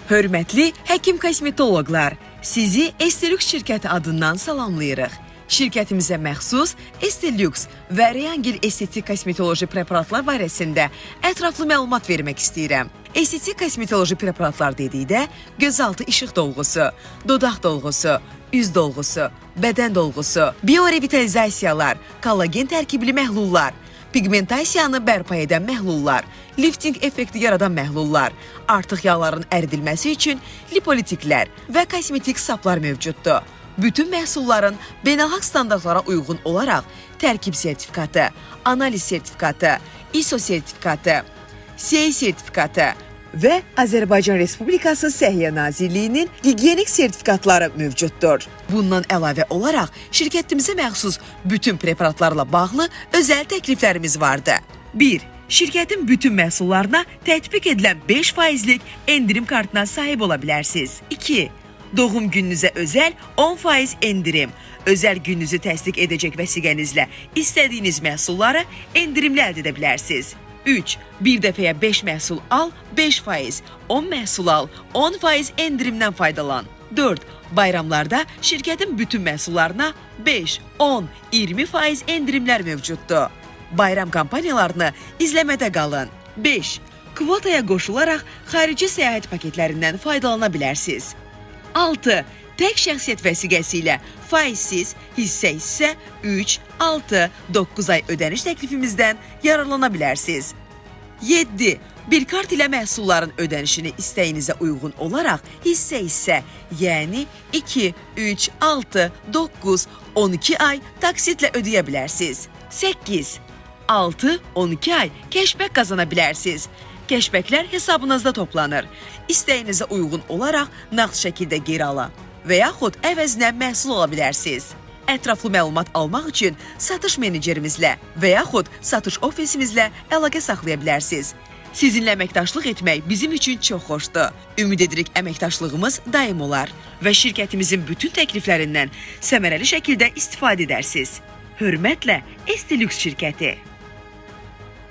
Hörmətli həkim kosmetoloqlar, sizi Estelux şirkəti adından salamlayırıq. Şirkətimizə məxsus Estelux və Reangel estetik kosmetoloji preparatlar barəsində ətraflı məlumat vermək istəyirəm. Estetik kosmetoloji preparatlar dedikdə gözaltı işıq dolğusu, dodaq dolğusu, üz dolğusu, bədən dolğusu, biorevitalizasiyalar, kollagen tərkibli məhlullar, pigmentasiyanı bərpa edən məhlullar, lifting effekti yaradan məhlullar, artıq yağların əridilməsi üçün lipolitiklər və kosmetik saplar mövcuddur. Bütün məhsulların beynəlxalq standartlara uyğun olaraq tərkib sertifikatı, analiz sertifikatı, ISO sertifikatı, CE sertifikatı və Azərbaycan Respublikası Səhiyyə Nazirliyinin gigiyenik sertifikatları mövcuddur. Bundan əlavə olaraq şirkətimizə məxsus bütün preparatlarla bağlı özəl təkliflərimiz vardır. 1. Şirkətin bütün məhsullarına tətbiq edilən 5%lik endirim kartına sahib ola bilərsiniz. 2. Doğum gününüzə özəl 10% endirim. Özəl gününüzü təsdiq edəcək vəsiqənizlə istədiyiniz məhsulları endirimli əldə edə bilərsiniz. 3. Bir dəfəyə 5 məhsul al, 5%, 10 məhsul al, 10% endirimdən faydalan. 4. Bayramlarda şirkətin bütün məhsullarına 5, 10, 20% endirimlər mövcuddur. Bayram kampaniyalarını izləmədə qalın. 5. Kvotaya qoşularaq xarici səyahət paketlərindən faydalana bilərsiniz. 6. Tək şəxsiyyət vəsiqəsi ilə faizsiz hissə 3, 6, 9 ay ödəniş təklifimizdən yararlana bilərsiniz. 7. Bir kart ilə məhsulların ödənişini istəyinizə uyğun olaraq hissə, yəni 2, 3, 6, 9, 12 ay taksitlə ödəyə bilərsiniz. 8. 6, 12 ay keşbək qazana bilərsiniz. Keşbəklər hesabınızda toplanır. İstəyinizə uyğun olaraq nağd şəkildə geri ala və yaxud əvəzinə məhsul ala bilərsiniz. Ətraflı məlumat almaq üçün satış menecerimizlə və yaxud satış ofisimizlə əlaqə saxlaya bilərsiniz. Sizinlə əməkdaşlıq etmək bizim üçün çox xoşdur. Ümid edirik əməkdaşlığımız daim olar və şirkətimizin bütün təkliflərindən səmərəli şəkildə istifadə edərsiniz. Hörmətlə Estelux şirkəti.